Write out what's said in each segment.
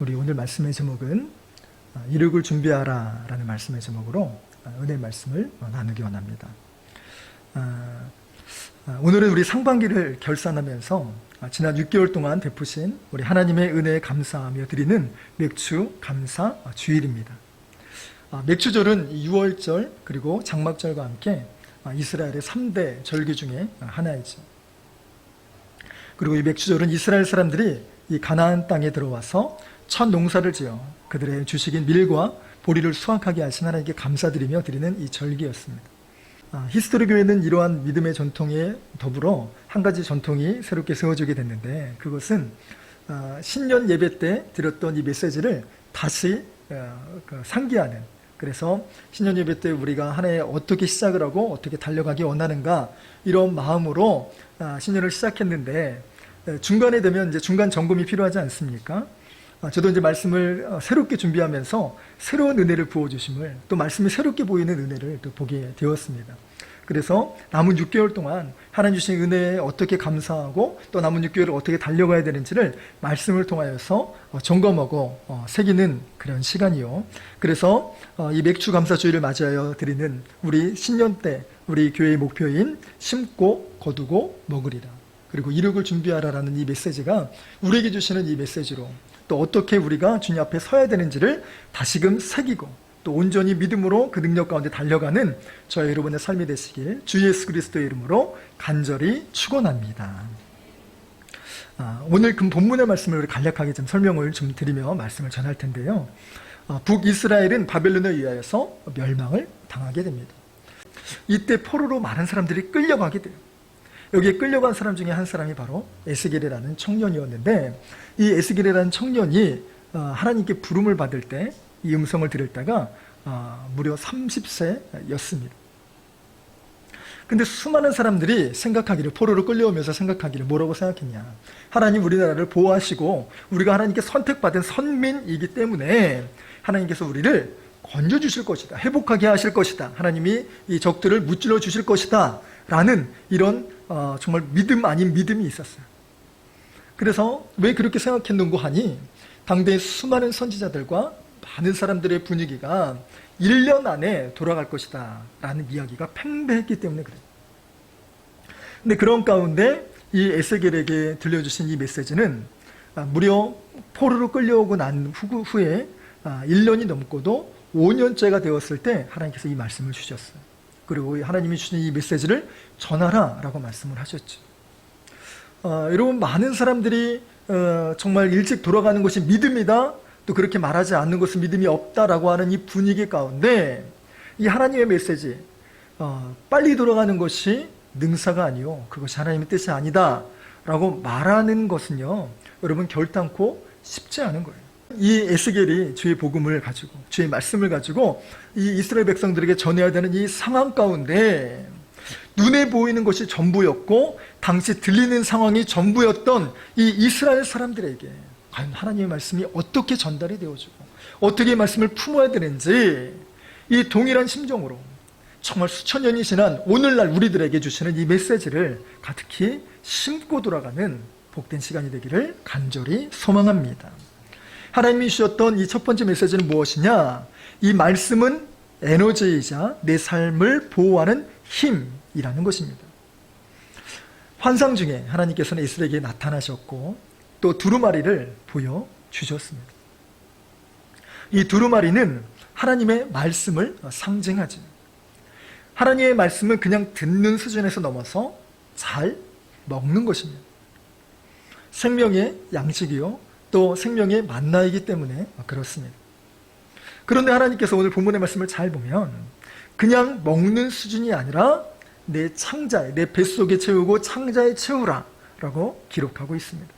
우리 오늘 말씀의 제목은 이륙을 준비하라 라는 말씀의 제목으로 은혜의 말씀을 나누기 원합니다. 오늘은 우리 상반기를 결산하면서 지난 6개월 동안 베푸신 우리 하나님의 은혜에 감사하며 드리는 맥주 감사 주일입니다. 맥주절은 6월절 그리고 장막절과 함께 이스라엘의 3대 절기 중에 하나이죠. 그리고 이 맥주절은 이스라엘 사람들이 이 가나안 땅에 들어와서 첫 농사를 지어 그들의 주식인 밀과 보리를 수확하게 하신 하나님께 감사드리며 드리는 이 절기였습니다. 히스토리 교회는 이러한 믿음의 전통에 더불어 한 가지 전통이 새롭게 세워지게 됐는데, 그것은 신년 예배 때 드렸던 이 메시지를 다시 상기하는, 그래서 신년 예배 때 우리가 한 해에 어떻게 시작을 하고 어떻게 달려가기 원하는가, 이런 마음으로 신년을 시작했는데, 중간에 되면 이제 중간 점검이 필요하지 않습니까? 저도 이제 말씀을 새롭게 준비하면서 새로운 은혜를 부어주심을, 또 말씀이 새롭게 보이는 은혜를 또 보게 되었습니다. 그래서 남은 6개월 동안 하나님 주신 은혜에 어떻게 감사하고 또 남은 6개월을 어떻게 달려가야 되는지를 말씀을 통하여서 점검하고 새기는 그런 시간이요. 그래서 이 맥주 감사주일을 맞이하여 드리는 우리 신년 때 우리 교회의 목표인 심고 거두고 먹으리라, 그리고 이륙을 준비하라라는 이 메시지가 우리에게 주시는 이 메시지로 또 어떻게 우리가 주님 앞에 서야 되는지를 다시금 새기고 또 온전히 믿음으로 그 능력 가운데 달려가는 저희 여러분의 삶이 되시길 주 예수 그리스도의 이름으로 간절히 축원합니다. 오늘 그 본문의 말씀을 간략하게 좀 설명을 좀 드리며 말씀을 전할 텐데요. 북이스라엘은 바벨론에 의하여서 멸망을 당하게 됩니다. 이때 포로로 많은 사람들이 끌려가게 돼요. 여기에 끌려간 사람 중에 한 사람이 바로 에스겔이라는 청년이었는데, 이 에스겔이라는 청년이 하나님께 부름을 받을 때 이 음성을 들을 때가 무려 30세였습니다. 근데 수많은 사람들이 생각하기를, 포로로 끌려오면서 생각하기를 뭐라고 생각했냐, 하나님 우리나라를 보호하시고 우리가 하나님께 선택받은 선민이기 때문에 하나님께서 우리를 건져주실 것이다, 회복하게 하실 것이다, 하나님이 이 적들을 무찔러 주실 것이다 라는 이런 정말 믿음 아닌 믿음이 있었어요. 그래서 왜 그렇게 생각했는고 하니, 당대의 수많은 선지자들과 많은 사람들의 분위기가 1년 안에 돌아갈 것이다 라는 이야기가 팽배했기 때문에 그래요. 근데 그런 가운데 이 에스겔에게 들려주신 이 메시지는 무려 포로로 끌려오고 난 후에 1년이 넘고도 5년째가 되었을 때 하나님께서 이 말씀을 주셨어요. 그리고 하나님이 주신 이 메시지를 전하라 라고 말씀을 하셨죠. 여러분, 많은 사람들이 정말 일찍 돌아가는 것이 믿음이다, 또 그렇게 말하지 않는 것은 믿음이 없다라고 하는 이 분위기 가운데 이 하나님의 메시지, 빨리 돌아가는 것이 능사가 아니요 그것이 하나님의 뜻이 아니다 라고 말하는 것은요, 여러분 결단코 쉽지 않은 거예요. 이 에스겔이 주의 복음을 가지고, 주의 말씀을 가지고 이 이스라엘 백성들에게 전해야 되는 이 상황 가운데 눈에 보이는 것이 전부였고 당시 들리는 상황이 전부였던 이 이스라엘 사람들에게 과연 하나님의 말씀이 어떻게 전달이 되어지고 어떻게 말씀을 품어야 되는지, 이 동일한 심정으로 정말 수천 년이 지난 오늘날 우리들에게 주시는 이 메시지를 가득히 심고 돌아가는 복된 시간이 되기를 간절히 소망합니다. 하나님이 주셨던 이 첫 번째 메시지는 무엇이냐, 이 말씀은 에너지이자 내 삶을 보호하는 힘이라는 것입니다. 환상 중에 하나님께서는 이스라엘에게 나타나셨고 또 두루마리를 보여주셨습니다. 이 두루마리는 하나님의 말씀을 상징하죠. 하나님의 말씀은 그냥 듣는 수준에서 넘어서 잘 먹는 것입니다. 생명의 양식이요 또 생명의 만나이기 때문에 그렇습니다. 그런데 하나님께서 오늘 본문의 말씀을 잘 보면 그냥 먹는 수준이 아니라 내 창자에, 내 뱃속에 채우고 창자에 채우라 라고 기록하고 있습니다.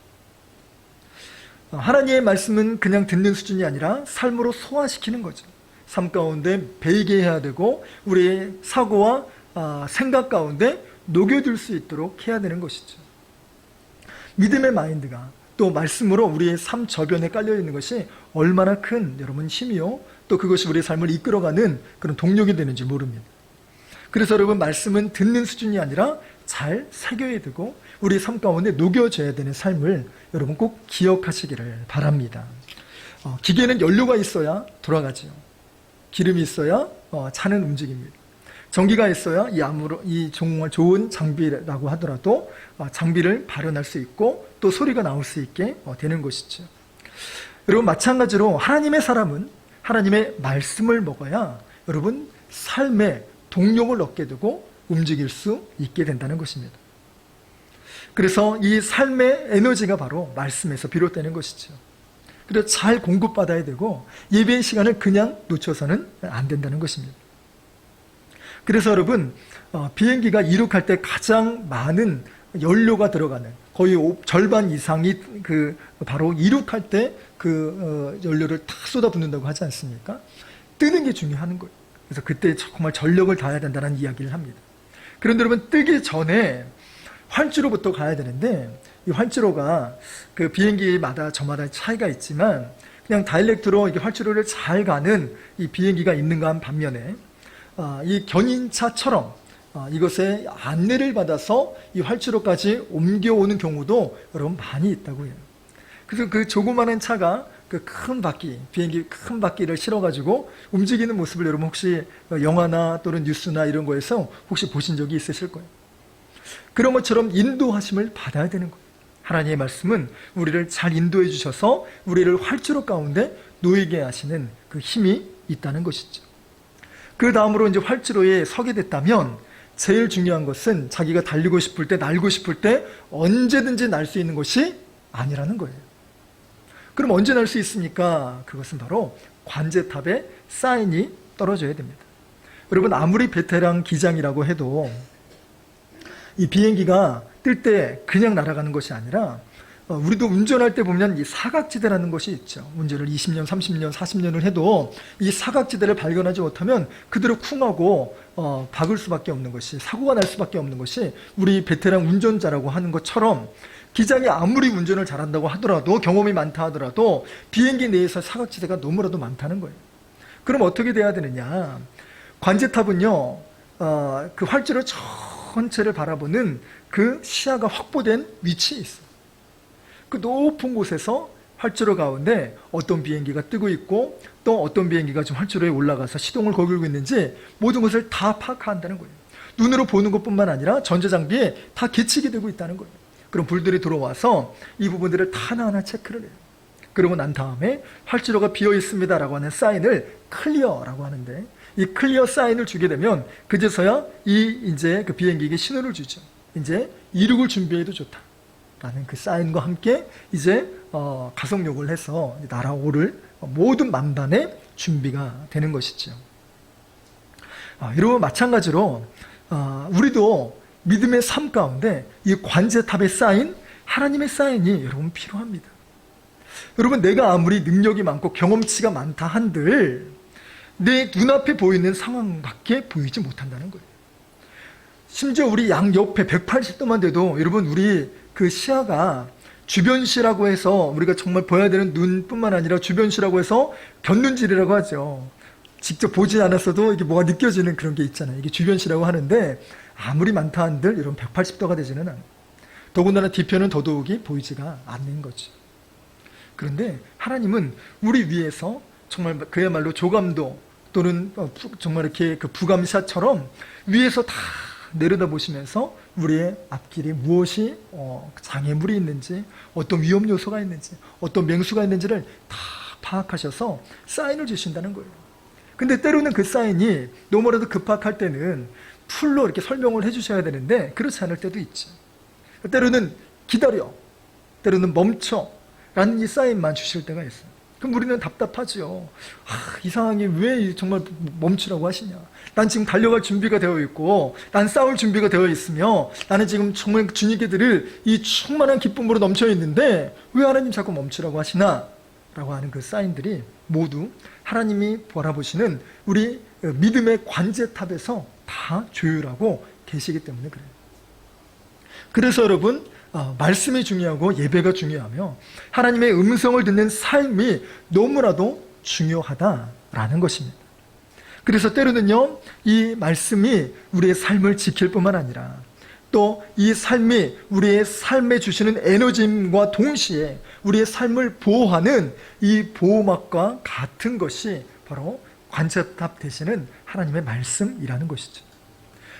하나님의 말씀은 그냥 듣는 수준이 아니라 삶으로 소화시키는 거죠. 삶 가운데 배이게 해야 되고 우리의 사고와 생각 가운데 녹여들 수 있도록 해야 되는 것이죠. 믿음의 마인드가 또 말씀으로 우리의 삶 저변에 깔려있는 것이 얼마나 큰 여러분 힘이요 또 그것이 우리의 삶을 이끌어가는 그런 동력이 되는지 모릅니다. 그래서 여러분, 말씀은 듣는 수준이 아니라 잘 새겨야 되고 우리 삶 가운데 녹여져야 되는 삶을 여러분 꼭 기억하시기를 바랍니다. 기계는 연료가 있어야 돌아가지요. 기름이 있어야 차는 움직입니다. 전기가 있어야 이 정말 좋은 장비라고 하더라도 장비를 발현할 수 있고 또 소리가 나올 수 있게 되는 것이죠. 여러분, 마찬가지로 하나님의 사람은 하나님의 말씀을 먹어야 여러분 삶의 동력을 얻게 되고 움직일 수 있게 된다는 것입니다. 그래서 이 삶의 에너지가 바로 말씀에서 비롯되는 것이죠. 그래서 잘 공급받아야 되고 예배의 시간을 그냥 놓쳐서는 안 된다는 것입니다. 그래서 여러분, 비행기가 이륙할 때 가장 많은 연료가 들어가는 거의 절반 이상이 바로 이륙할 때 연료를 탁 쏟아붓는다고 하지 않습니까? 뜨는 게 중요한 거예요. 그래서 그때 정말 전력을 다해야 된다는 이야기를 합니다. 그런데 여러분, 뜨기 전에 활주로부터 가야 되는데 이 활주로가 그 비행기마다 저마다 차이가 있지만 그냥 다이렉트로 이게 활주로를 잘 가는 이 비행기가 있는가 한 반면에 이 견인차처럼 이것의 안내를 받아서 이 활주로까지 옮겨오는 경우도 여러분 많이 있다고 해요. 그래서 그 조그마한 차가 그 큰 바퀴, 비행기 큰 바퀴를 실어가지고 움직이는 모습을 여러분 혹시 영화나 또는 뉴스나 이런 거에서 혹시 보신 적이 있으실 거예요. 그런 것처럼 인도하심을 받아야 되는 거예요. 하나님의 말씀은 우리를 잘 인도해 주셔서 우리를 활주로 가운데 놓이게 하시는 그 힘이 있다는 것이죠. 그 다음으로 이제 활주로에 서게 됐다면 제일 중요한 것은 자기가 달리고 싶을 때, 날고 싶을 때 언제든지 날 수 있는 것이 아니라는 거예요. 그럼 언제 날 수 있습니까? 그것은 바로 관제탑에 사인이 떨어져야 됩니다. 여러분, 아무리 베테랑 기장이라고 해도 이 비행기가 뜰 때 그냥 날아가는 것이 아니라 우리도 운전할 때 보면 이 사각지대라는 것이 있죠. 운전을 20년, 30년, 40년을 해도 이 사각지대를 발견하지 못하면 그대로 쿵하고 박을 수밖에 없는 것이, 사고가 날 수밖에 없는 것이 우리 베테랑 운전자라고 하는 것처럼 기장이 아무리 운전을 잘한다고 하더라도, 경험이 많다 하더라도 비행기 내에서 사각지대가 너무나도 많다는 거예요. 그럼 어떻게 돼야 되느냐? 관제탑은요, 그 활주로 전체를 바라보는 그 시야가 확보된 위치에 있어요. 그 높은 곳에서 활주로 가운데 어떤 비행기가 뜨고 있고 또 어떤 비행기가 지금 활주로에 올라가서 시동을 걸고 있는지 모든 것을 다 파악한다는 거예요. 눈으로 보는 것뿐만 아니라 전자장비에 다 계측이 되고 있다는 거예요. 그럼 불들이 들어와서 이 부분들을 다 하나하나 체크를 해요. 그러고 난 다음에 활주로가 비어 있습니다라고 하는 사인을 클리어라고 하는데, 이 클리어 사인을 주게 되면 그제서야 이제 그 비행기에게 신호를 주죠. 이제 이륙을 준비해도 좋다라는 그 사인과 함께 이제 가속력을 해서 날아오를 모든 만반의 준비가 되는 것이죠. 이러고 마찬가지로 우리도 믿음의 삶 가운데 이 관제탑의 사인, 하나님의 사인이 여러분 필요합니다. 여러분, 내가 아무리 능력이 많고 경험치가 많다 한들 내 눈앞에 보이는 상황밖에 보이지 못한다는 거예요. 심지어 우리 양옆에 180도만 돼도 여러분, 우리 그 시야가 주변시라고 해서 우리가 정말 보여야 되는 눈뿐만 아니라 주변시라고 해서 견눈질이라고 하죠. 직접 보지 않았어도 이게 뭐가 느껴지는 그런 게 있잖아요. 이게 주변시라고 하는데 아무리 많다 한들 여러분 180도가 되지는 않아요. 더군다나 뒤편은 더더욱이 보이지가 않는 거죠. 그런데 하나님은 우리 위에서 정말 그야말로 조감도 또는 정말 이렇게 그 부감샷처럼 위에서 다 내려다보시면서 우리의 앞길에 무엇이 장애물이 있는지, 어떤 위험 요소가 있는지, 어떤 맹수가 있는지를 다 파악하셔서 사인을 주신다는 거예요. 근데 때로는 그 사인이 너무나도 급박할 때는 풀로 이렇게 설명을 해주셔야 되는데 그렇지 않을 때도 있죠. 때로는 기다려, 때로는 멈춰 라는 이 사인만 주실 때가 있어요. 그럼 우리는 답답하죠. 이 상황이 왜 정말 멈추라고 하시냐. 난 지금 달려갈 준비가 되어 있고 난 싸울 준비가 되어 있으며 나는 지금 정말 주님께 드릴 이 충만한 기쁨으로 넘쳐 있는데 왜 하나님 자꾸 멈추라고 하시나? 라고 하는 그 사인들이 모두 하나님이 바라보시는 우리 믿음의 관제탑에서 다 조율하고 계시기 때문에 그래요. 그래서 여러분, 말씀이 중요하고 예배가 중요하며 하나님의 음성을 듣는 삶이 너무나도 중요하다라는 것입니다. 그래서 때로는요, 이 말씀이 우리의 삶을 지킬 뿐만 아니라 또 이 삶이 우리의 삶에 주시는 에너지임과 동시에 우리의 삶을 보호하는 이 보호막과 같은 것이 바로 관제탑 되시는 하나님의 말씀이라는 것이죠.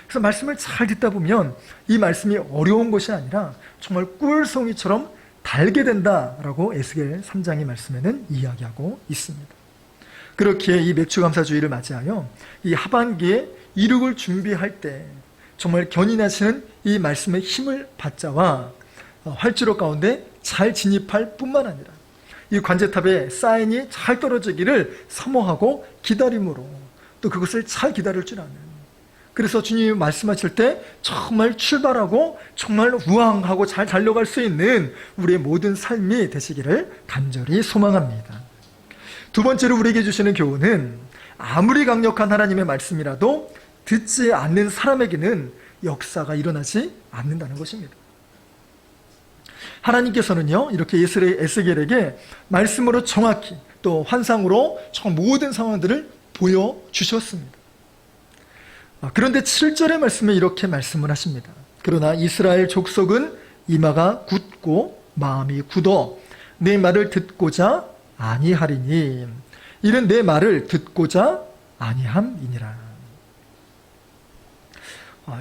그래서 말씀을 잘 듣다 보면 이 말씀이 어려운 것이 아니라 정말 꿀송이처럼 달게 된다라고 에스겔 3장의 말씀에는 이야기하고 있습니다. 그렇기에 이 맥주감사주의를 맞이하여 이 하반기에 이룩을 준비할 때 정말 견인하시는 이 말씀의 힘을 받자와 활주로 가운데 잘 진입할 뿐만 아니라 이 관제탑에 사인이 잘 떨어지기를 사모하고 기다림으로 또 그것을 잘 기다릴 줄 아는, 그래서 주님이 말씀하실 때 정말 출발하고 정말 우왕하고 잘 달려갈 수 있는 우리의 모든 삶이 되시기를 간절히 소망합니다. 두 번째로 우리에게 주시는 교훈은 아무리 강력한 하나님의 말씀이라도 듣지 않는 사람에게는 역사가 일어나지 않는다는 것입니다. 하나님께서는요, 이렇게 에스겔에게 말씀으로 정확히 또 환상으로 모든 상황들을 보여주셨습니다. 그런데 7절의 말씀에 이렇게 말씀을 하십니다. 그러나 이스라엘 족속은 이마가 굳고 마음이 굳어 내 말을 듣고자 아니하리니 이는 내 말을 듣고자 아니함이니라.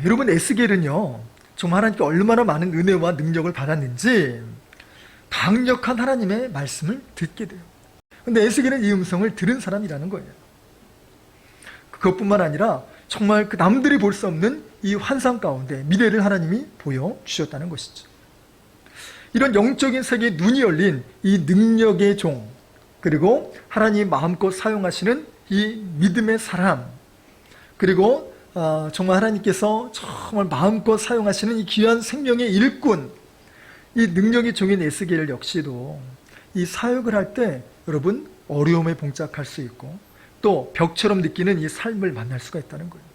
여러분, 에스겔은요 정말 하나님께 얼마나 많은 은혜와 능력을 받았는지 강력한 하나님의 말씀을 듣게 돼요. 근데 에스겔은 이 음성을 들은 사람이라는 거예요. 그것뿐만 아니라 정말 그 남들이 볼 수 없는 이 환상 가운데 미래를 하나님이 보여주셨다는 것이죠. 이런 영적인 세계에 눈이 열린 이 능력의 종, 그리고 하나님이 마음껏 사용하시는 이 믿음의 사람, 그리고 정말 하나님께서 정말 마음껏 사용하시는 이 귀한 생명의 일꾼, 이 능력의 종인 에스겔 역시도 이 사역을 할 때 여러분 어려움에 봉착할 수 있고 또 벽처럼 느끼는 이 삶을 만날 수가 있다는 거예요.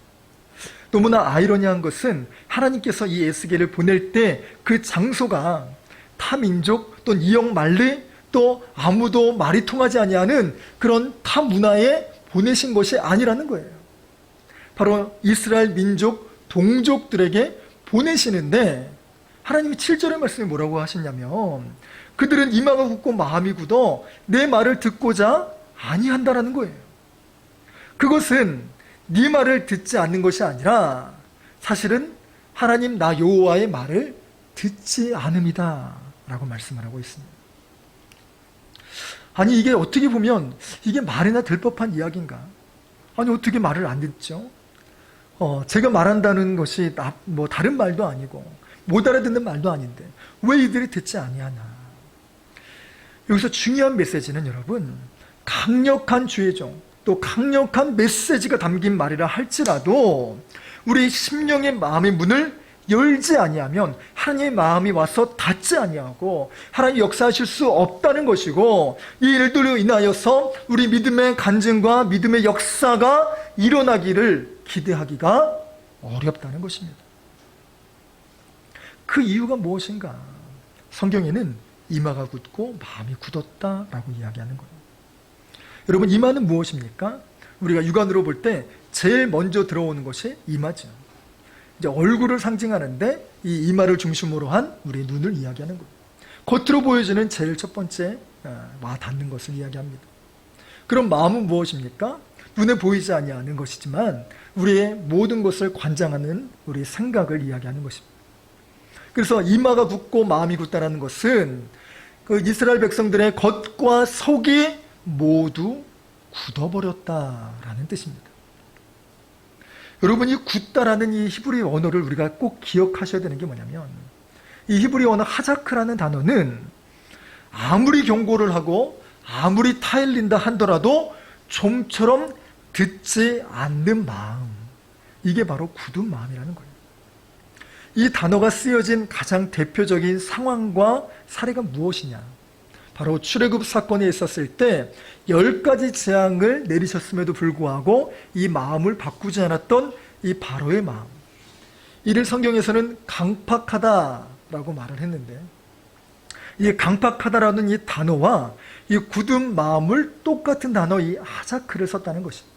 너무나 아이러니한 것은 하나님께서 이 에스겔을 보낼 때 그 장소가 타민족 또 이역 말리 또 아무도 말이 통하지 아니하는 그런 타 문화에 보내신 것이 아니라는 거예요. 바로 이스라엘 민족 동족들에게 보내시는데 하나님이 7절의 말씀에 뭐라고 하시냐면 그들은 이마가 굳고 마음이 굳어 내 말을 듣고자 아니한다라는 거예요. 그것은 네 말을 듣지 않는 것이 아니라 사실은 하나님 나 여호와의 말을 듣지 않음이다 라고 말씀을 하고 있습니다. 아니, 이게 어떻게 보면 이게 말이나 될 법한 이야기인가? 아니, 어떻게 말을 안 듣죠? 제가 말한다는 것이 뭐 다른 말도 아니고 못 알아듣는 말도 아닌데 왜 이들이 듣지 아니하나? 여기서 중요한 메시지는 여러분, 강력한 주의 종, 또 강력한 메시지가 담긴 말이라 할지라도 우리 심령의 마음의 문을 열지 아니하면 하나님의 마음이 와서 닿지 아니하고 하나님 역사하실 수 없다는 것이고, 이 일들로 인하여서 우리 믿음의 간증과 믿음의 역사가 일어나기를 기대하기가 어렵다는 것입니다. 그 이유가 무엇인가? 성경에는 이마가 굳고 마음이 굳었다라고 이야기하는 거예요. 여러분, 이마는 무엇입니까? 우리가 육안으로 볼 때 제일 먼저 들어오는 것이 이마죠. 이제 얼굴을 상징하는데 이 이마를 중심으로 한 우리 눈을 이야기하는 거예요. 겉으로 보여지는 제일 첫 번째 와 닿는 것을 이야기합니다. 그럼 마음은 무엇입니까? 눈에 보이지 아니하는 것이지만 우리의 모든 것을 관장하는 우리 생각을 이야기하는 것입니다. 그래서 이마가 굳고 마음이 굳다라는 것은 그 이스라엘 백성들의 겉과 속이 모두 굳어버렸다라는 뜻입니다. 여러분, 이 굳다라는 이 히브리 언어를 우리가 꼭 기억하셔야 되는 게 뭐냐면, 이 히브리 언어 하자크라는 단어는 아무리 경고를 하고 아무리 타일린다 하더라도 좀처럼 듣지 않는 마음, 이게 바로 굳은 마음이라는 거예요. 이 단어가 쓰여진 가장 대표적인 상황과 사례가 무엇이냐? 바로 출애굽 사건이 있었을 때 10가지 재앙을 내리셨음에도 불구하고 이 마음을 바꾸지 않았던 이 바로의 마음, 이를 성경에서는 강팍하다라고 말을 했는데, 이 강팍하다라는 이 단어와 이 굳은 마음을 똑같은 단어 이 하자크를 썼다는 것입니다.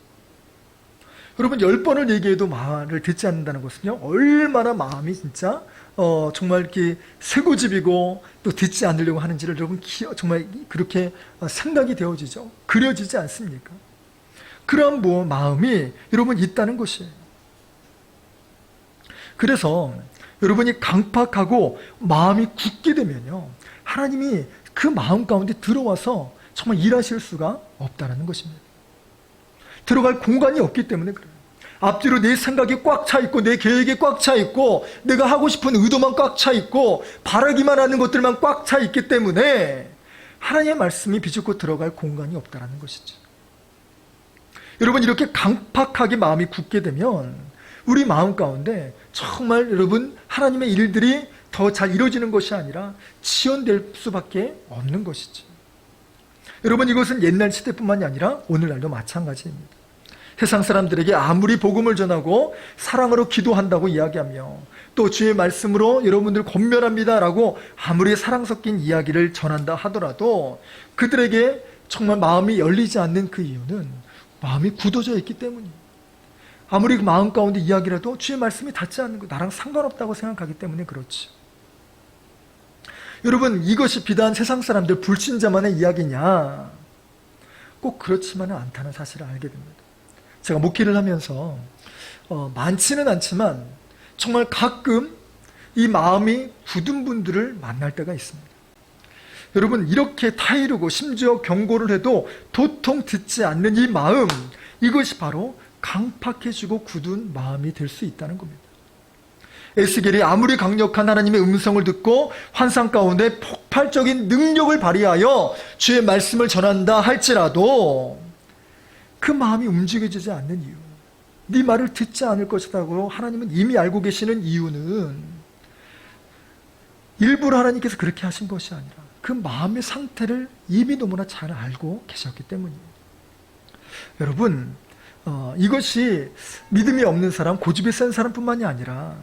여러분 10번을 얘기해도 말을 듣지 않는다는 것은요, 얼마나 마음이 진짜 정말 이렇게 쇠고집이고 또 듣지 않으려고 하는지를 여러분 정말 그렇게 생각이 되어지죠. 그려지지 않습니까? 그런 마음이 여러분 있다는 것이에요. 그래서 여러분이 강팍하고 마음이 굳게 되면요, 하나님이 그 마음 가운데 들어와서 정말 일하실 수가 없다는 것입니다. 들어갈 공간이 없기 때문에 그래요. 앞뒤로 내 생각이 꽉 차 있고 내 계획이 꽉 차 있고 내가 하고 싶은 의도만 꽉 차 있고 바라기만 하는 것들만 꽉 차 있기 때문에 하나님의 말씀이 비집고 들어갈 공간이 없다는 것이죠. 여러분 이렇게 강팍하게 마음이 굳게 되면 우리 마음 가운데 정말 여러분 하나님의 일들이 더 잘 이루어지는 것이 아니라 지연될 수밖에 없는 것이죠. 여러분 이것은 옛날 시대뿐만이 아니라 오늘날도 마찬가지입니다. 세상 사람들에게 아무리 복음을 전하고 사랑으로 기도한다고 이야기하며 또 주의 말씀으로 여러분들 권면합니다라고 아무리 사랑 섞인 이야기를 전한다 하더라도 그들에게 정말 마음이 열리지 않는 그 이유는 마음이 굳어져 있기 때문이에요. 아무리 그 마음 가운데 이야기라도 주의 말씀이 닿지 않는 거 나랑 상관없다고 생각하기 때문에 그렇지. 여러분 이것이 비단 세상 사람들 불신자만의 이야기냐? 꼭 그렇지만은 않다는 사실을 알게 됩니다. 제가 목회를 하면서 많지는 않지만 정말 가끔 이 마음이 굳은 분들을 만날 때가 있습니다. 여러분 이렇게 타이르고 심지어 경고를 해도 도통 듣지 않는 이 마음, 이것이 바로 강팍해지고 굳은 마음이 될 수 있다는 겁니다. 에스겔이 아무리 강력한 하나님의 음성을 듣고 환상 가운데 폭발적인 능력을 발휘하여 주의 말씀을 전한다 할지라도 그 마음이 움직여지지 않는 이유, 네 말을 듣지 않을 것이라고 하나님은 이미 알고 계시는 이유는 일부러 하나님께서 그렇게 하신 것이 아니라 그 마음의 상태를 이미 너무나 잘 알고 계셨기 때문입니다. 여러분 이것이 믿음이 없는 사람, 고집이 센 사람뿐만이 아니라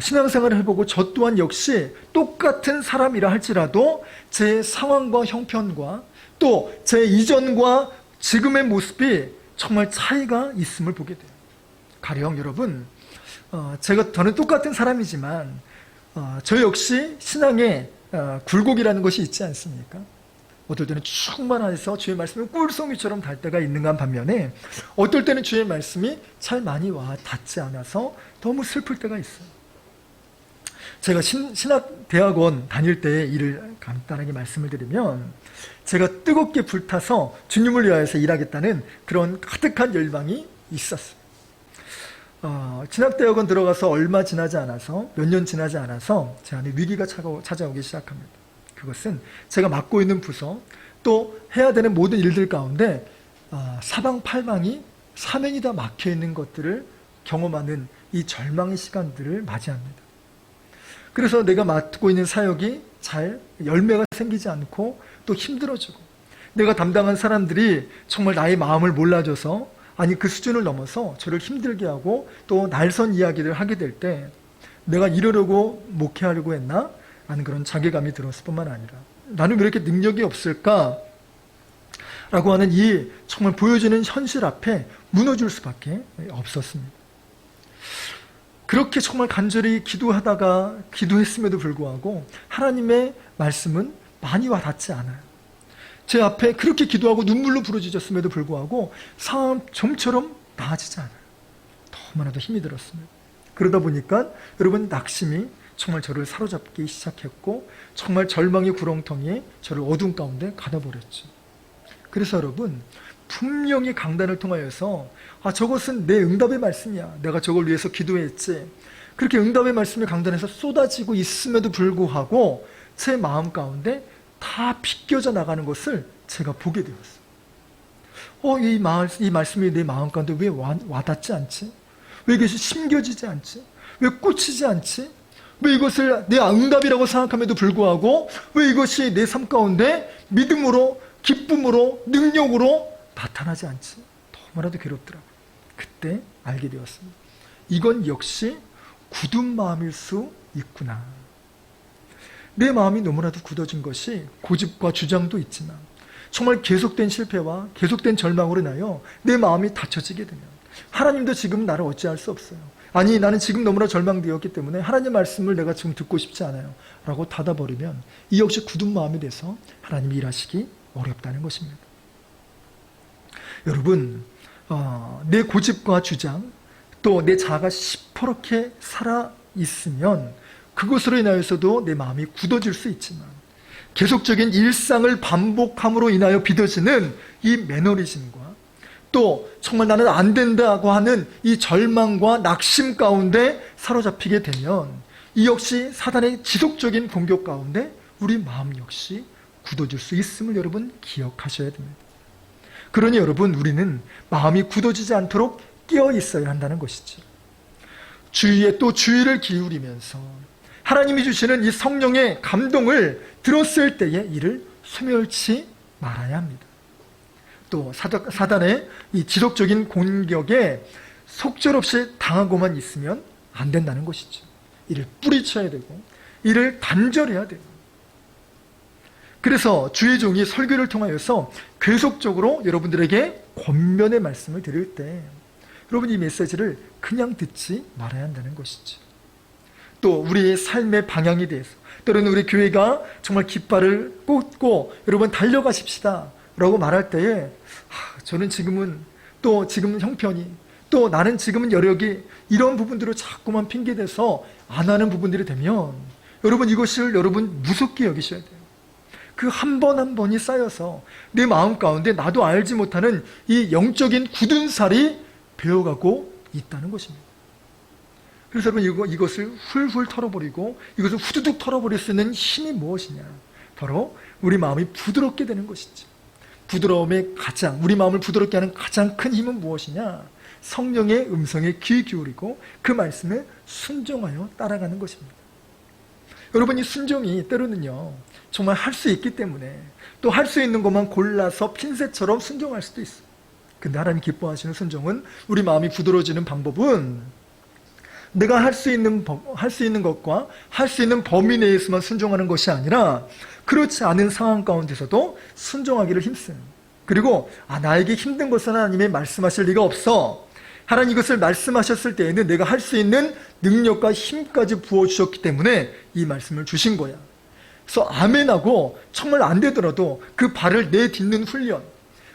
신앙생활을 해보고 저 또한 역시 똑같은 사람이라 할지라도 제 상황과 형편과 또 제 이전과 지금의 모습이 정말 차이가 있음을 보게 돼요. 가령 여러분 저는 똑같은 사람이지만 저 역시 신앙에 굴곡이라는 것이 있지 않습니까? 어떨 때는 충만해서 주의 말씀이 꿀송이처럼 달 때가 있는가 반면에 어떨 때는 주의 말씀이 잘 많이 와 닿지 않아서 너무 슬플 때가 있어요. 제가 신학대학원 다닐 때의 일을 간단하게 말씀을 드리면 제가 뜨겁게 불타서 주님을 위하여서 일하겠다는 그런 가득한 열망이 있었어요. 신학대학원 들어가서 얼마 지나지 않아서 몇 년 지나지 않아서 제 안에 위기가 찾아오기 시작합니다. 그것은 제가 맡고 있는 부서 또 해야 되는 모든 일들 가운데 사방팔방이 사면이 다 막혀있는 것들을 경험하는 이 절망의 시간들을 맞이합니다. 그래서 내가 맡고 있는 사역이 잘 열매가 생기지 않고 또 힘들어지고 내가 담당한 사람들이 정말 나의 마음을 몰라줘서 아니 그 수준을 넘어서 저를 힘들게 하고 또 날선 이야기를 하게 될 때 내가 이러려고 목회하려고 했나? 하는 그런 자괴감이 들었을 뿐만 아니라 나는 왜 이렇게 능력이 없을까? 라고 하는 이 정말 보여지는 현실 앞에 무너질 수밖에 없었습니다. 그렇게 정말 간절히 기도했음에도 불구하고 하나님의 말씀은 많이 와닿지 않아요. 제 앞에 그렇게 기도하고 눈물로 부르짖었음에도 불구하고 상황은 좀처럼 나아지지 않아요. 너무나도 힘이 들었습니다. 그러다 보니까 여러분 낙심이 정말 저를 사로잡기 시작했고 정말 절망의 구렁텅이에 저를 어둠 가운데 가둬버렸죠. 그래서 여러분 분명히 강단을 통하여서 저것은 내 응답의 말씀이야. 내가 저걸 위해서 기도했지. 그렇게 응답의 말씀이 강단에서 쏟아지고 있음에도 불구하고 제 마음 가운데 다 비껴져 나가는 것을 제가 보게 되었어요. 이 말씀이 내 마음 가운데 왜 와닿지 않지? 왜 이것이 심겨지지 않지? 왜 꽂히지 않지? 왜 이것을 내 응답이라고 생각함에도 불구하고 왜 이것이 내 삶 가운데 믿음으로, 기쁨으로, 능력으로 나타나지 않지? 너무나도 괴롭더라고요. 그때 알게 되었습니다. 이건 역시 굳은 마음일 수 있구나. 내 마음이 너무나도 굳어진 것이 고집과 주장도 있지만 정말 계속된 실패와 계속된 절망으로 인하여 내 마음이 닫혀지게 되면 하나님도 지금 나를 어찌할 수 없어요. 아니, 나는 지금 너무나 절망되었기 때문에 하나님 말씀을 내가 지금 듣고 싶지 않아요 라고 닫아버리면 이 역시 굳은 마음이 돼서 하나님이 일하시기 어렵다는 것입니다. 여러분, 내 고집과 주장 또 내 자아가 시퍼렇게 살아있으면 그것으로 인하여서도 내 마음이 굳어질 수 있지만 계속적인 일상을 반복함으로 인하여 빚어지는 이 매너리즘과 또 정말 나는 안 된다고 하는 이 절망과 낙심 가운데 사로잡히게 되면 이 역시 사단의 지속적인 공격 가운데 우리 마음 역시 굳어질 수 있음을 여러분 기억하셔야 됩니다. 그러니 여러분, 우리는 마음이 굳어지지 않도록 깨어 있어야 한다는 것이죠. 주위에 또 주의를 기울이면서 하나님이 주시는 이 성령의 감동을 들었을 때에 이를 소멸치 말아야 합니다. 또 사단의 이 지속적인 공격에 속절없이 당하고만 있으면 안 된다는 것이죠. 이를 뿌리쳐야 되고 이를 단절해야 돼요. 그래서 주의 종이 설교를 통하여서 계속적으로 여러분들에게 권면의 말씀을 드릴 때 여러분 이 메시지를 그냥 듣지 말아야 한다는 것이죠. 또 우리의 삶의 방향에 대해서 때로는 우리 교회가 정말 깃발을 꽂고 여러분 달려가십시다 라고 말할 때에 저는 지금은 또 지금 형편이 또 나는 지금은 여력이 이런 부분들을 자꾸만 핑계대서 안 하는 부분들이 되면 여러분 이것을 여러분 무섭게 여기셔야 돼요. 그 한 번 한 번이 쌓여서 내 마음 가운데 나도 알지 못하는 이 영적인 굳은 살이 배어가고 있다는 것입니다. 그래서 여러분 이것을 훌훌 털어버리고 이것을 후두둑 털어버릴 수 있는 힘이 무엇이냐? 바로 우리 마음이 부드럽게 되는 것이죠. 부드러움의 우리 마음을 부드럽게 하는 가장 큰 힘은 무엇이냐? 성령의 음성에 귀 기울이고 그 말씀에 순종하여 따라가는 것입니다. 여러분 이 순종이 때로는요 정말 할 수 있기 때문에 또 할 수 있는 것만 골라서 핀셋처럼 순종할 수도 있어요. 근데 하나님 기뻐하시는 순종은 우리 마음이 부드러워지는 방법은 내가 할 수 있는 것과 할 수 있는 범위 내에서만 순종하는 것이 아니라 그렇지 않은 상황 가운데서도 순종하기를 힘쓰는, 그리고 나에게 힘든 것은 하나님의 말씀하실 리가 없어. 하나님 이것을 말씀하셨을 때에는 내가 할 수 있는 능력과 힘까지 부어주셨기 때문에 이 말씀을 주신 거야. 그래서 아멘하고 정말 안 되더라도 그 발을 내딛는 훈련,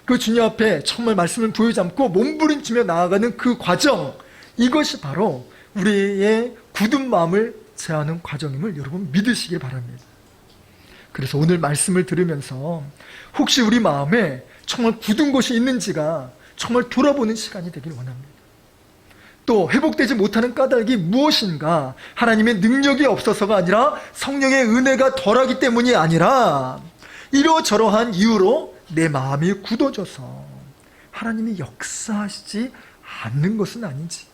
그 주님 앞에 정말 말씀을 부여잡고 몸부림치며 나아가는 그 과정, 이것이 바로 우리의 굳은 마음을 제하는 과정임을 여러분 믿으시길 바랍니다. 그래서 오늘 말씀을 들으면서 혹시 우리 마음에 정말 굳은 것이 있는지가 정말 돌아보는 시간이 되길 원합니다. 또 회복되지 못하는 까닭이 무엇인가? 하나님의 능력이 없어서가 아니라 성령의 은혜가 덜하기 때문이 아니라 이러저러한 이유로 내 마음이 굳어져서 하나님이 역사하시지 않는 것은 아닌지.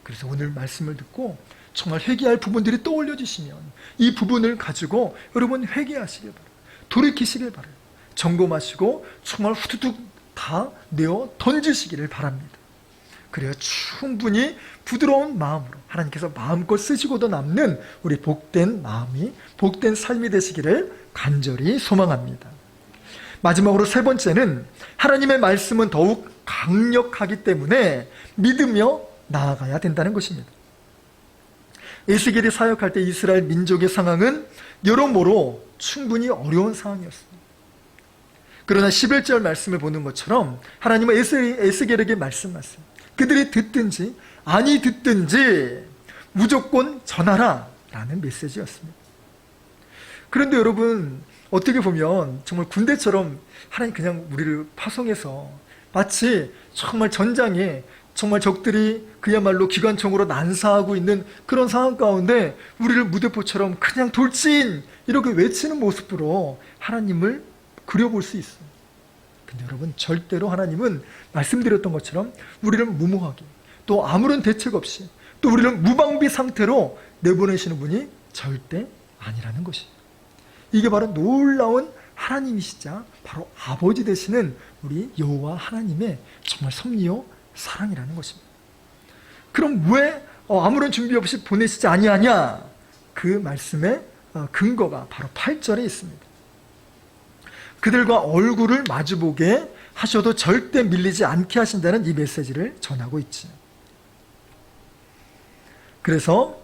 그래서 오늘 말씀을 듣고 정말 회개할 부분들이 떠올려지시면 이 부분을 가지고 여러분 회개하시길 바라요. 돌이키시길 바라요. 점검하시고 정말 후두둑 다 내어 던지시기를 바랍니다. 그래야 충분히 부드러운 마음으로 하나님께서 마음껏 쓰시고도 남는 우리 복된 마음이, 복된 삶이 되시기를 간절히 소망합니다. 마지막으로 세 번째는 하나님의 말씀은 더욱 강력하기 때문에 믿으며 나아가야 된다는 것입니다. 에스겔이 사역할 때 이스라엘 민족의 상황은 여러모로 충분히 어려운 상황이었습니다. 그러나 11절 말씀을 보는 것처럼 하나님은 에스겔에게 말씀하세요. 그들이 듣든지 아니 듣든지 무조건 전하라 라는 메시지였습니다. 그런데 여러분 어떻게 보면 정말 군대처럼 하나님 그냥 우리를 파송해서 마치 정말 전장에 정말 적들이 그야말로 기관총으로 난사하고 있는 그런 상황 가운데 우리를 무대포처럼 그냥 돌진 이렇게 외치는 모습으로 하나님을 그려볼 수 있어요. 근데 여러분 절대로 하나님은 말씀드렸던 것처럼 우리를 무모하게 또 아무런 대책 없이 또 우리를 무방비 상태로 내보내시는 분이 절대 아니라는 것이에요. 이게 바로 놀라운 하나님이시자 바로 아버지 되시는 우리 여호와 하나님의 정말 섭리요 사랑이라는 것입니다. 그럼 왜 아무런 준비 없이 보내시지 아니하냐? 그 말씀의 근거가 바로 8절에 있습니다. 그들과 얼굴을 마주보게 하셔도 절대 밀리지 않게 하신다는 이 메시지를 전하고 있지. 그래서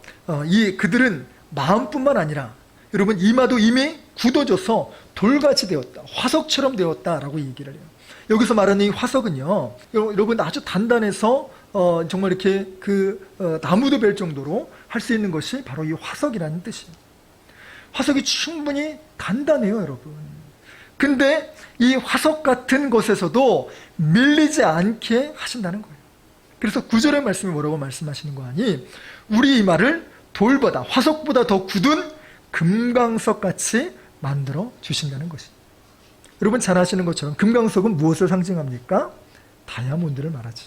그들은 마음뿐만 아니라 여러분 이마도 이미 굳어져서 돌같이 되었다, 화석처럼 되었다라고 얘기를 해요. 여기서 말하는 이 화석은요, 여러분 아주 단단해서 정말 이렇게 나무도 벨 정도로 할 수 있는 것이 바로 이 화석이라는 뜻이에요. 화석이 충분히 단단해요, 여러분. 근데 이 화석 같은 것에서도 밀리지 않게 하신다는 거예요. 그래서 9절의 말씀이 뭐라고 말씀하시는 거 아니? 우리 이마를 돌보다, 화석보다 더 굳은 금강석같이 만들어 주신다는 것이죠. 여러분 잘 아시는 것처럼 금강석은 무엇을 상징합니까? 다이아몬드를 말하지.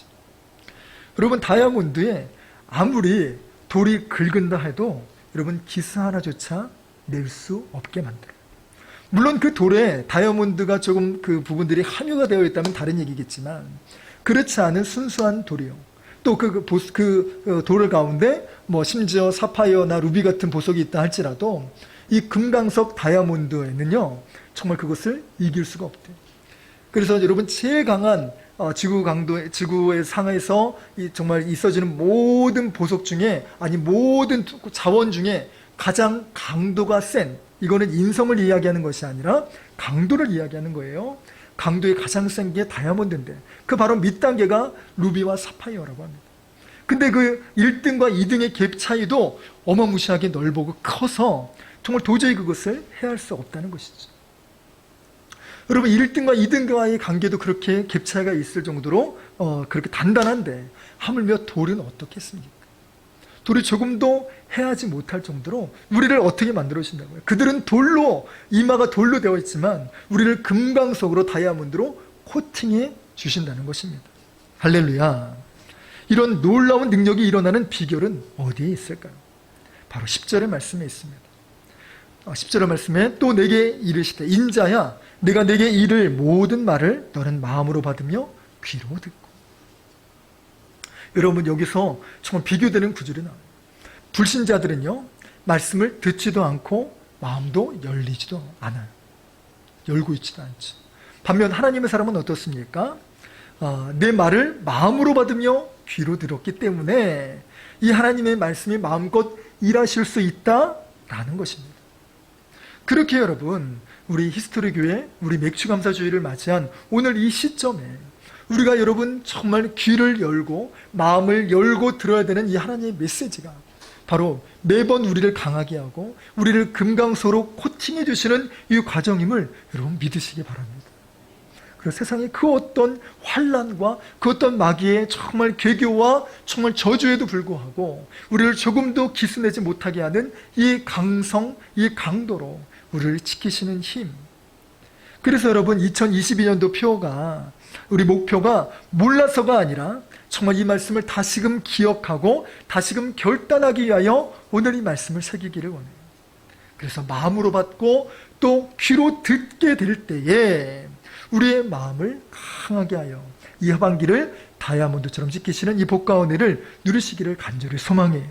여러분 다이아몬드에 아무리 돌이 긁은다 해도 여러분 기스 하나조차 낼 수 없게 만들어요. 물론 그 돌에 다이아몬드가 조금 그 부분들이 함유가 되어 있다면 다른 얘기겠지만 그렇지 않은 순수한 돌이요. 또 그 돌 가운데 뭐 심지어 사파이어나 루비 같은 보석이 있다 할지라도 이 금강석 다이아몬드에는요 정말 그것을 이길 수가 없대요. 그래서 여러분 제일 강한 지구의 상에서 정말 있어지는 모든 보석 중에, 아니 모든 자원 중에 가장 강도가 센, 이거는 인성을 이야기하는 것이 아니라 강도를 이야기하는 거예요. 강도의 가장 센 게 다이아몬드인데 그 바로 밑단계가 루비와 사파이어라고 합니다. 근데 그 1등과 2등의 갭 차이도 어마무시하게 넓고 커서 정말 도저히 그것을 헤아릴 수 없다는 것이죠. 여러분 1등과 2등과의 관계도 그렇게 갭 차이가 있을 정도로 그렇게 단단한데 하물며 돌은 어떻겠습니까? 돌이 조금도 해하지 못할 정도로 우리를 어떻게 만들어 주신다고요? 그들은 돌로, 이마가 돌로 되어 있지만 우리를 금강석으로 다이아몬드로 코팅해 주신다는 것입니다. 할렐루야. 이런 놀라운 능력이 일어나는 비결은 어디에 있을까요? 바로 10절의 말씀에 있습니다. 10절의 말씀에 또 내게 이르시되 인자야 내가 내게 이를 모든 말을 너는 마음으로 받으며 귀로 듣고. 여러분 여기서 정말 비교되는 구절이 나와요. 불신자들은요 말씀을 듣지도 않고 마음도 열리지도 않아요. 열고 있지도 않죠. 반면 하나님의 사람은 어떻습니까? 내 말을 마음으로 받으며 귀로 들었기 때문에 이 하나님의 말씀이 마음껏 일하실 수 있다라는 것입니다. 그렇게 여러분 우리 히스토리 교회, 우리 맥주감사주의를 맞이한 오늘 이 시점에 우리가 여러분 정말 귀를 열고 마음을 열고 들어야 되는 이 하나님의 메시지가 바로 매번 우리를 강하게 하고 우리를 금강소로 코팅해 주시는 이 과정임을 여러분 믿으시기 바랍니다. 그래서 세상의 그 어떤 환난과 그 어떤 마귀의 정말 괴교와 정말 저주에도 불구하고 우리를 조금도 기스내지 못하게 하는 이 강성, 이 강도로 우리를 지키시는 힘. 그래서 여러분 2022년도 표가, 우리 목표가 몰라서가 아니라 정말 이 말씀을 다시금 기억하고 다시금 결단하기 위하여 오늘 이 말씀을 새기기를 원해요. 그래서 마음으로 받고 또 귀로 듣게 될 때에 우리의 마음을 강하게 하여 이 하반기를 다이아몬드처럼 지키시는 이 복과 은혜를 누리시기를 간절히 소망해요.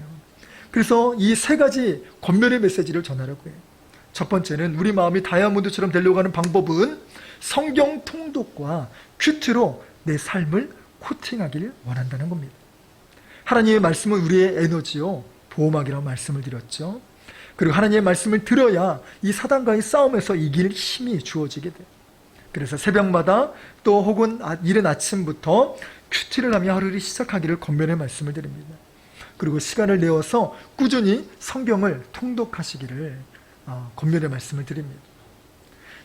그래서 이 세 가지 권면의 메시지를 전하려고 해요. 첫 번째는 우리 마음이 다이아몬드처럼 되려고 하는 방법은 성경 통독과 큐티로 내 삶을 코팅하기를 원한다는 겁니다. 하나님의 말씀은 우리의 에너지요, 보호막이라고 말씀을 드렸죠. 그리고 하나님의 말씀을 들어야 이 사단과의 싸움에서 이길 힘이 주어지게 돼요. 그래서 새벽마다 또 혹은 이른 아침부터 큐티를 하며 하루를 시작하기를 권면의 말씀을 드립니다. 그리고 시간을 내어서 꾸준히 성경을 통독하시기를 권면의 말씀을 드립니다.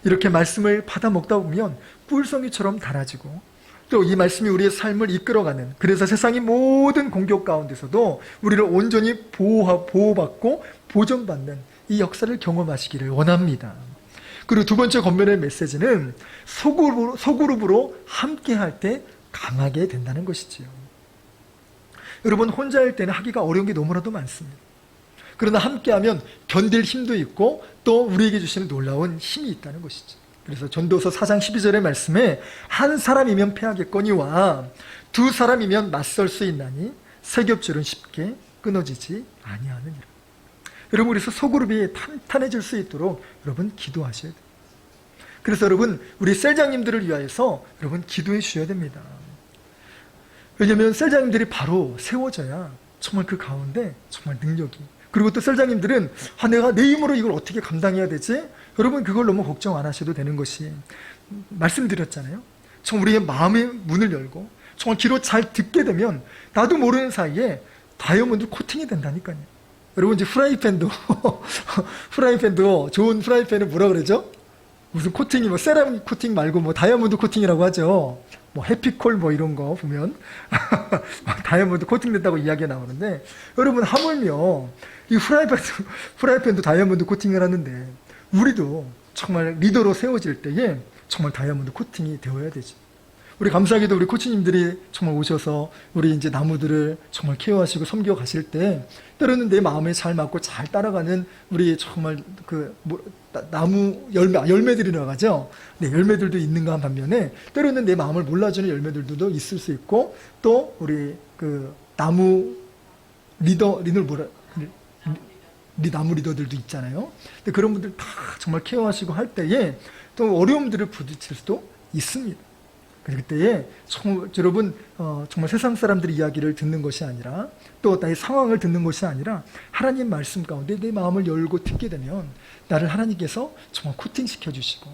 이렇게 말씀을 받아 먹다 보면 꿀송이처럼 달아지고 또 이 말씀이 우리의 삶을 이끌어가는, 그래서 세상의 모든 공격 가운데서도 우리를 온전히 보호받고 보존받는 이 역사를 경험하시기를 원합니다. 그리고 두 번째 권면의 메시지는 소그룹으로 함께 할 때 강하게 된다는 것이지요. 여러분 혼자일 때는 하기가 어려운 게 너무나도 많습니다. 그러나 함께하면 견딜 힘도 있고 또 우리에게 주시는 놀라운 힘이 있다는 것이죠. 그래서 전도서 4장 12절의 말씀에 한 사람이면 패하겠거니와 두 사람이면 맞설 수 있나니 세 겹줄은 쉽게 끊어지지 아니하느니라. 여러분 그래서 소그룹이 탄탄해질 수 있도록 여러분 기도하셔야 돼요. 그래서 여러분, 우리 셀장님들을 위하여서 여러분 기도해 주셔야 됩니다. 왜냐하면 셀장님들이 바로 세워져야 정말 그 가운데 정말 능력이, 그리고 또 셀장님들은 내가 내 힘으로 이걸 어떻게 감당해야 되지? 여러분, 그걸 너무 걱정 안 하셔도 되는 것이, 말씀드렸잖아요. 정말 우리의 마음의 문을 열고 정말 귀로 잘 듣게 되면 나도 모르는 사이에 다이아몬드 코팅이 된다니까요. 여러분, 이제 프라이팬도 프라이팬도 좋은 프라이팬은 뭐라 그러죠? 무슨 코팅이 뭐 세라믹 코팅 말고 뭐 다이아몬드 코팅이라고 하죠. 뭐 해피콜 뭐 이런 거 보면 다이아몬드 코팅 됐다고 이야기가 나오는데, 여러분, 하물며 이 프라이팬도 다이아몬드 코팅을 하는데 우리도 정말 리더로 세워질 때에 정말 다이아몬드 코팅이 되어야 되죠. 우리 감사하게도 우리 코치님들이 정말 오셔서 우리 이제 나무들을 정말 케어하시고 섬겨 가실 때 때로는 내 마음에 잘 맞고 잘 따라가는 우리 정말 나무 열매들이라고 하죠. 네, 열매들도 있는가 한 반면에 때로는 내 마음을 몰라주는 열매들도 있을 수 있고, 또 우리 그 나무 나무 리더들도 있잖아요. 근데 그런 분들 다 정말 케어하시고 할 때에 또 어려움들을 부딪힐 수도 있습니다. 그때에 여러분, 정말 세상 사람들의 이야기를 듣는 것이 아니라, 또 나의 상황을 듣는 것이 아니라 하나님 말씀 가운데 내 마음을 열고 듣게 되면 나를 하나님께서 정말 코팅시켜 주시고,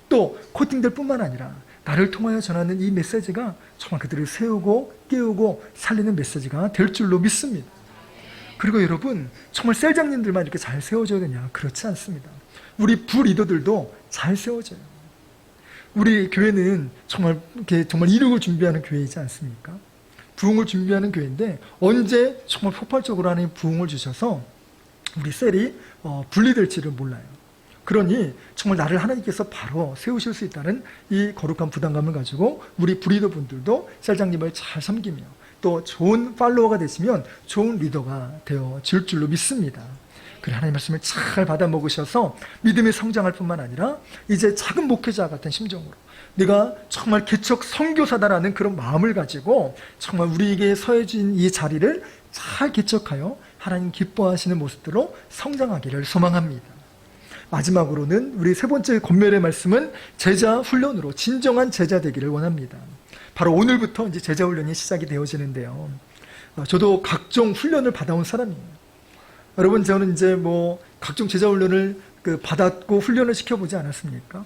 또 코팅될 뿐만 아니라 나를 통하여 전하는 이 메시지가 정말 그들을 세우고 깨우고 살리는 메시지가 될 줄로 믿습니다. 그리고 여러분, 정말 셀장님들만 이렇게 잘 세워져야 되냐? 그렇지 않습니다. 우리 부리더들도 잘 세워져요. 우리 교회는 정말 이룩을 준비하는 교회이지 않습니까? 부흥을 준비하는 교회인데 언제 정말 폭발적으로 하나님 부흥을 주셔서 우리 셀이 분리될지를 몰라요. 그러니 정말 나를 하나님께서 바로 세우실 수 있다는 이 거룩한 부담감을 가지고 우리 브리더 분들도 셀장님을 잘 섬기며 또 좋은 팔로워가 되시면 좋은 리더가 되어질 줄로 믿습니다. 그래, 하나님 말씀을 잘 받아 먹으셔서 믿음의 성장할 뿐만 아니라 이제 작은 목회자 같은 심정으로 내가 정말 개척 선교사다라는 그런 마음을 가지고 정말 우리에게 서해진 이 자리를 잘 개척하여 하나님 기뻐하시는 모습들로 성장하기를 소망합니다. 마지막으로는 우리 세 번째 권면의 말씀은 제자 훈련으로 진정한 제자 되기를 원합니다. 바로 오늘부터 이제 제자 훈련이 시작이 되어지는데요. 저도 각종 훈련을 받아온 사람이에요. 여러분, 저는 이제 각종 제자 훈련을 받았고 훈련을 시켜보지 않았습니까?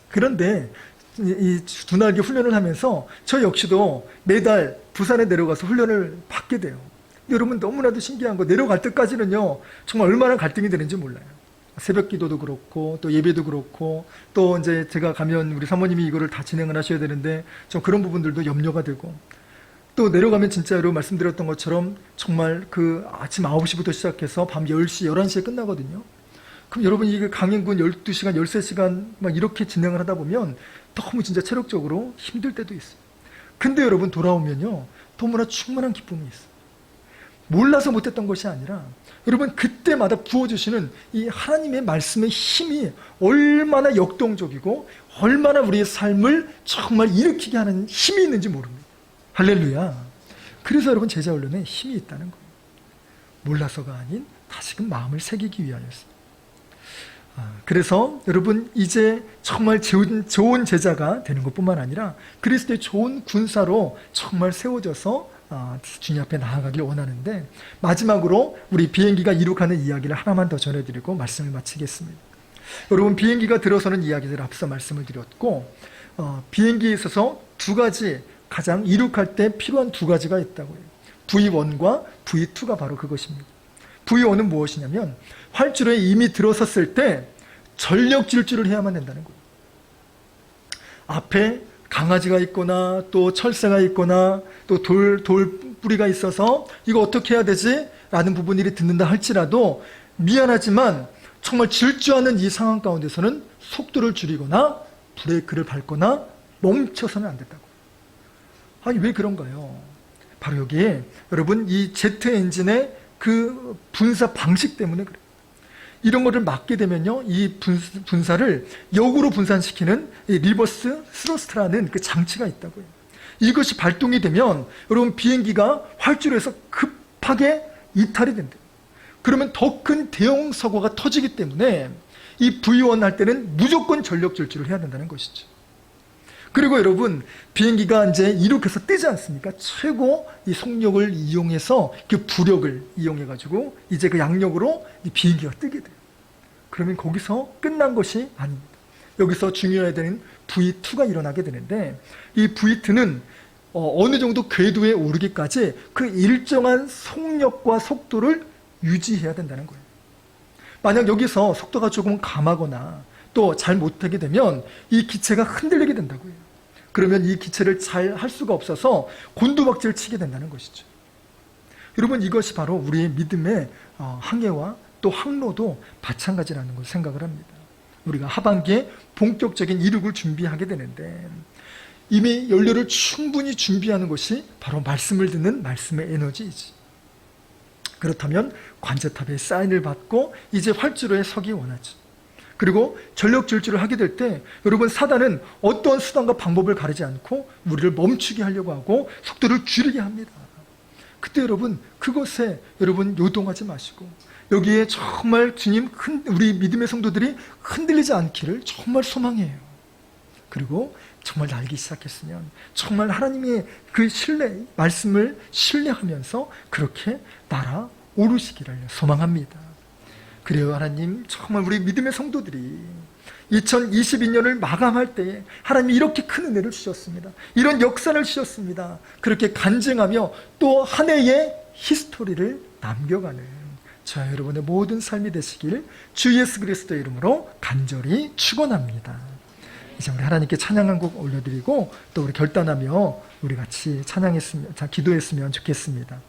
그런데 이 두날개 훈련을 하면서 저 역시도 매달 부산에 내려가서 훈련을 받게 돼요. 여러분, 너무나도 신기한 거, 내려갈 때까지는요 정말 얼마나 갈등이 되는지 몰라요. 새벽 기도도 그렇고 또 예배도 그렇고, 또 이제 제가 가면 우리 사모님이 이거를 다 진행을 하셔야 되는데 좀 그런 부분들도 염려가 되고, 또 내려가면 진짜 여러분 말씀드렸던 것처럼 정말 그 아침 9시부터 시작해서 밤 10시, 11시에 끝나거든요. 그럼 여러분 이게 강행군 12시간, 13시간 막 이렇게 진행을 하다 보면 너무 진짜 체력적으로 힘들 때도 있어요. 근데 여러분 돌아오면요 너무나 충만한 기쁨이 있어요. 몰라서 못했던 것이 아니라 여러분 그때마다 부어주시는 이 하나님의 말씀의 힘이 얼마나 역동적이고 얼마나 우리의 삶을 정말 일으키게 하는 힘이 있는지 모릅니다. 할렐루야. 그래서 여러분 제자 훈련에 힘이 있다는 거예요. 몰라서가 아닌 다시금 마음을 새기기 위하여서. 그래서 여러분 이제 정말 좋은 제자가 되는 것뿐만 아니라 그리스도의 좋은 군사로 정말 세워져서 주님 앞에 나아가길 원하는데, 마지막으로 우리 비행기가 이룩하는 이야기를 하나만 더 전해드리고 말씀을 마치겠습니다. 여러분 비행기가 들어서는 이야기를 앞서 말씀을 드렸고, 비행기에 있어서 두 가지 가장 이룩할 때 필요한 두 가지가 있다고 해요. V1과 V2가 바로 그것입니다. V1은 무엇이냐면 활주로에 이미 들어섰을 때 전력 질주를 해야만 된다는 거예요. 앞에 강아지가 있거나 또 철새가 있거나 또 돌뿌리가 있어서 이거 어떻게 해야 되지? 라는 부분들이 듣는다 할지라도 미안하지만 정말 질주하는 이 상황 가운데서는 속도를 줄이거나 브레이크를 밟거나 멈춰서는 안 된다고. 아니 왜 그런가요? 바로 여기에 여러분 이 제트 엔진의 그 분사 방식 때문에 그래요. 이런 거를 막게 되면요 이 분사를 역으로 분산시키는 이 리버스 스러스트라는 그 장치가 있다고요. 이것이 발동이 되면 여러분 비행기가 활주로에서 급하게 이탈이 된대요. 그러면 더 큰 대형 사고가 터지기 때문에 이 V1 할 때는 무조건 전력 질주를 해야 된다는 것이죠. 그리고 여러분, 비행기가 이제 이륙해서 뜨지 않습니까? 최고 이 속력을 이용해서 그 부력을 이용해가지고 이제 그 양력으로 이 비행기가 뜨게 돼요. 그러면 거기서 끝난 것이 아닙니다. 여기서 중요해야 되는 V2가 일어나게 되는데, 이 V2는 어느 정도 궤도에 오르기까지 그 일정한 속력과 속도를 유지해야 된다는 거예요. 만약 여기서 속도가 조금 감하거나 또 잘 못하게 되면 이 기체가 흔들리게 된다고요. 그러면 이 기체를 잘 할 수가 없어서 곤두박질을 치게 된다는 것이죠. 여러분, 이것이 바로 우리의 믿음의 항해와 또 항로도 마찬가지라는 걸 생각을 합니다. 우리가 하반기에 본격적인 이륙을 준비하게 되는데, 이미 연료를 충분히 준비하는 것이 바로 말씀을 듣는 말씀의 에너지이지. 그렇다면 관제탑의 사인을 받고 이제 활주로에 서기 원하지. 그리고 전력 질주를 하게 될 때 여러분, 사단은 어떠한 수단과 방법을 가리지 않고 우리를 멈추게 하려고 하고 속도를 줄이게 합니다. 그때 여러분, 그것에 여러분 요동하지 마시고 여기에 정말 주님, 우리 믿음의 성도들이 흔들리지 않기를 정말 소망해요. 그리고 정말 날기 시작했으면 정말 하나님의 그 신뢰, 말씀을 신뢰하면서 그렇게 날아오르시기를 소망합니다. 그래요, 하나님, 정말 우리 믿음의 성도들이 2022년을 마감할 때에 하나님이 이렇게 큰 은혜를 주셨습니다. 이런 역사를 주셨습니다. 그렇게 간증하며 또 한 해의 히스토리를 남겨가는 저와 여러분의 모든 삶이 되시길 주 예수 그리스도의 이름으로 간절히 축원합니다. 이제 우리 하나님께 찬양 한 곡 올려드리고 또 우리 결단하며 우리 같이 찬양했으면, 기도했으면 좋겠습니다.